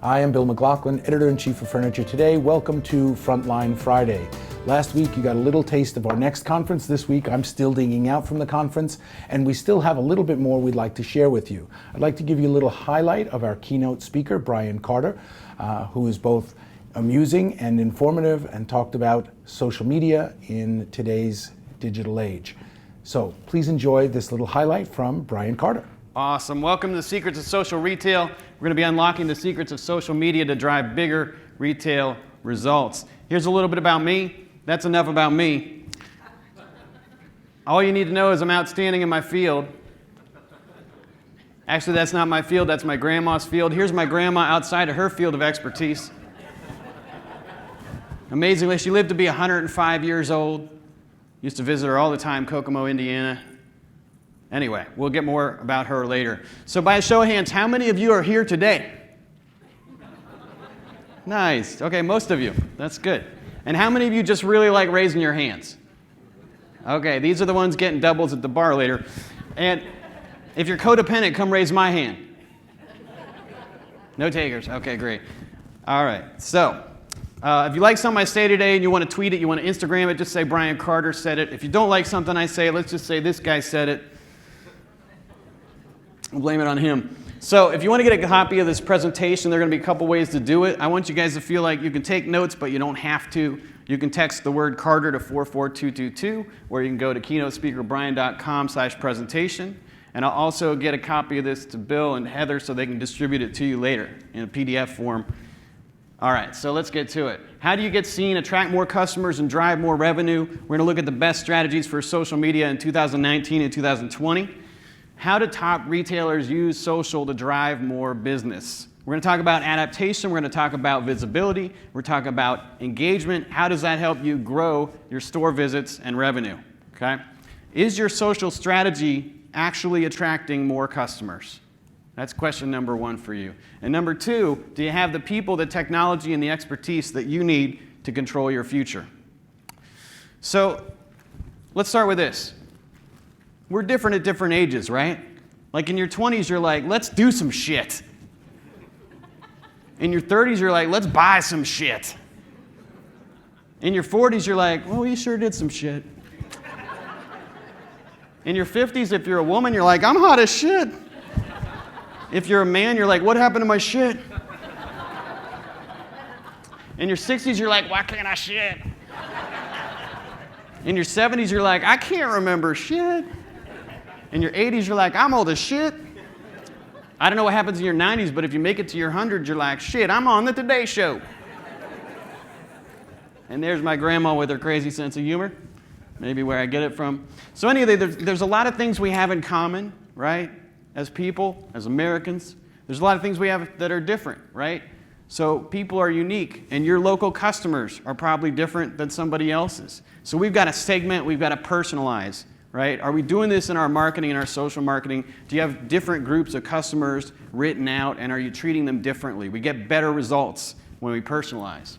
I am Bill McLaughlin, Editor-in-Chief of Furniture Today. Welcome to Frontline Friday. Last week you got a little taste of our next conference. This week I'm still digging out from the conference, and we still have a little bit more we'd like to share with you. I'd like to give you a little highlight of our keynote speaker, Brian Carter, who is both amusing and informative and talked about social media in today's digital age. So please enjoy this little highlight from Brian Carter. Awesome. Welcome to the Secrets of Social Retail. We're going to be unlocking the secrets of social media to drive bigger retail results. Here's a little bit about me. That's enough about me. All you need to know is I'm outstanding in my field. Actually, that's not my field. That's my grandma's field. Here's my grandma outside of her field of expertise. Amazingly, she lived to be 105 years old. Used to visit her all the time, Kokomo, Indiana. Anyway, we'll get more about her later. So by a show of hands, how many of you are here today? Nice. Okay, most of you. That's good. And how many of you just really like raising your hands? Okay, these are the ones getting doubles at the bar later. And if you're codependent, come raise my hand. No takers. Okay, great. All right. So if you like something I say today and you want to tweet it, you want to Instagram it, just say Brian Carter said it. If you don't like something I say, let's just say this guy said it. We'll blame it on him. So if you want to get a copy of this presentation, there are going to be a couple ways to do it. I want you guys to feel like you can take notes, but you don't have to. You can text the word Carter to 44222, or you can go to keynotespeakerbrian.com/presentation. And I'll also get a copy of this to Bill and Heather so they can distribute it to you later in a PDF form. All right, so let's get to it. How do you get seen, attract more customers, and drive more revenue? We're going to look at the best strategies for social media in 2019 and 2020. How do top retailers use social to drive more business? We're going to talk about adaptation. We're going to talk about visibility. We're talking about engagement. How does that help you grow your store visits and revenue? Okay? Is your social strategy actually attracting more customers? That's question number one for you. And number two, do you have the people, the technology, and the expertise that you need to control your future? So let's start with this. We're different at different ages, right? Like in your 20s, you're like, let's do some shit. In your 30s, you're like, let's buy some shit. In your 40s, you're like, well, we sure did some shit. In your 50s, if you're a woman, you're like, I'm hot as shit. If you're a man, you're like, what happened to my shit? In your 60s, you're like, why can't I shit? In your 70s, you're like, I can't remember shit. In your 80s, you're like, I'm old as shit. I don't know what happens in your 90s, but if you make it to your 100s, you're like, shit, I'm on the Today Show. And there's my grandma with her crazy sense of humor, maybe where I get it from. So anyway, there's a lot of things we have in common, right? As people, as Americans. There's a lot of things we have that are different, right? So people are unique, and your local customers are probably different than somebody else's. So we've got to segment, we've got to personalize. Right? Are we doing this in our marketing and our social marketing? Do you have different groups of customers written out, and are you treating them differently? We get better results when we personalize.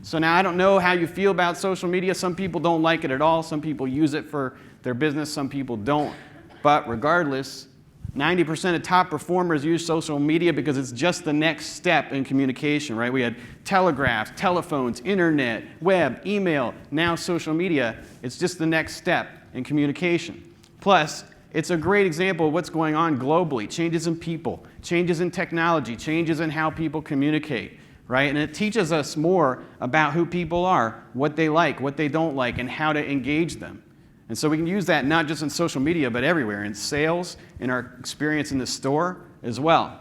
So now I don't know how you feel about social media. Some people don't like it at all. Some people use it for their business. Some people don't. But regardless, 90% of top performers use social media because it's just the next step in communication, right? We had telegraphs, telephones, internet, web, email, now social media. It's just the next step in communication. Plus, it's a great example of what's going on globally. Changes in people, changes in technology, changes in how people communicate, right? And it teaches us more about who people are, what they like, what they don't like, and how to engage them. And so we can use that not just in social media, but everywhere, in sales, in our experience in the store as well.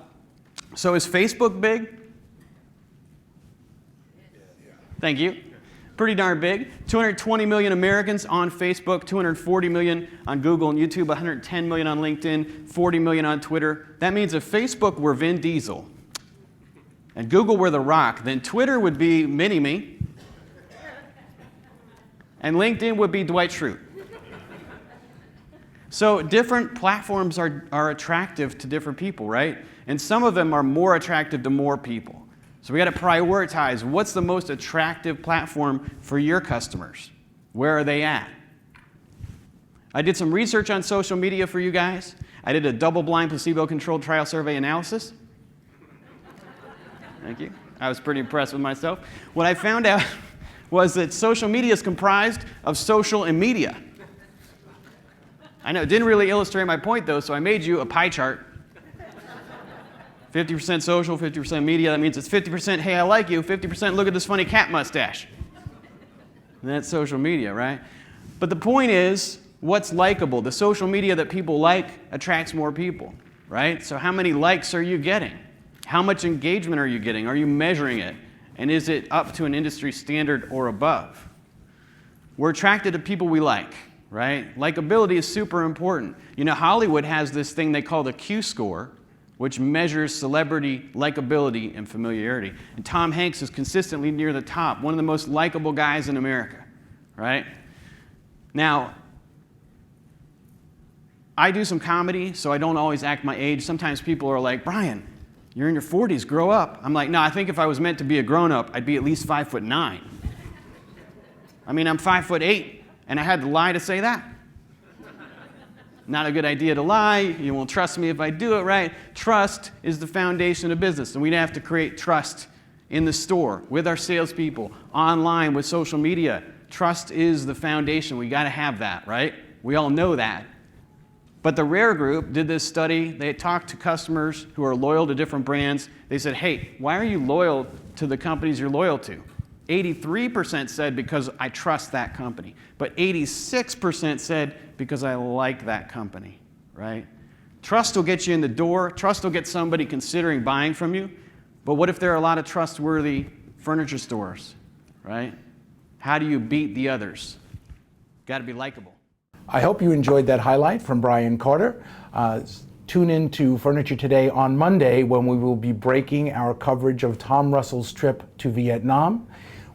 So is Facebook big? Thank you. Pretty darn big. 220 million Americans on Facebook, 240 million on Google and YouTube, 110 million on LinkedIn, 40 million on Twitter. That means if Facebook were Vin Diesel and Google were The Rock, then Twitter would be Mini-Me and LinkedIn would be Dwight Schrute. So different platforms are attractive to different people, right? And some of them are more attractive to more people. So we got to prioritize what's the most attractive platform for your customers. Where are they at? I did some research on social media for you guys. I did a double-blind placebo-controlled trial survey analysis. Thank you. I was pretty impressed with myself. What I found out was that social media is comprised of social and media. I know, it didn't really illustrate my point though, so I made you a pie chart. 50% social, 50% media. That means it's 50%, hey, I like you, 50% look at this funny cat mustache. And that's social media, right? But the point is, what's likable? The social media that people like attracts more people, right? So how many likes are you getting? How much engagement are you getting? Are you measuring it? And is it up to an industry standard or above? We're attracted to people we like, right? Likability is super important. You know, Hollywood has this thing they call the Q score, which measures celebrity likability and familiarity. And Tom Hanks is consistently near the top, one of the most likable guys in America, right? Now, I do some comedy, so I don't always act my age. Sometimes people are like, Brian, you're in your 40s, grow up. I'm like, no, I think if I was meant to be a grown-up, I'd be at least 5'9". I mean, I'm 5'8", and I had to lie to say that. Not a good idea to lie. You won't trust me if I do it right. Trust is the foundation of business, and we have to create trust in the store, with our salespeople, online, with social media. Trust is the foundation. We got to have that, right? We all know that. But the Rare Group did this study. They talked to customers who are loyal to different brands. They said, hey, why are you loyal to the companies you're loyal to? 83% said because I trust that company. But 86% said because I like that company, right? Trust will get you in the door. Trust will get somebody considering buying from you. But what if there are a lot of trustworthy furniture stores, right? How do you beat the others? Got to be likable. I hope you enjoyed that highlight from Brian Carter. Tune in to Furniture Today on Monday when we will be breaking our coverage of Tom Russell's trip to Vietnam.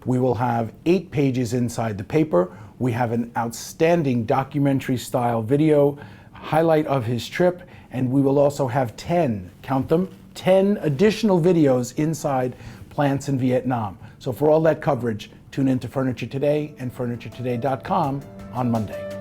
We will have 8 pages inside the paper. We have an outstanding documentary-style video highlight of his trip, and we will also have 10, count them, 10 additional videos inside plants in Vietnam. So for all that coverage, tune in to Furniture Today and FurnitureToday.com on Monday.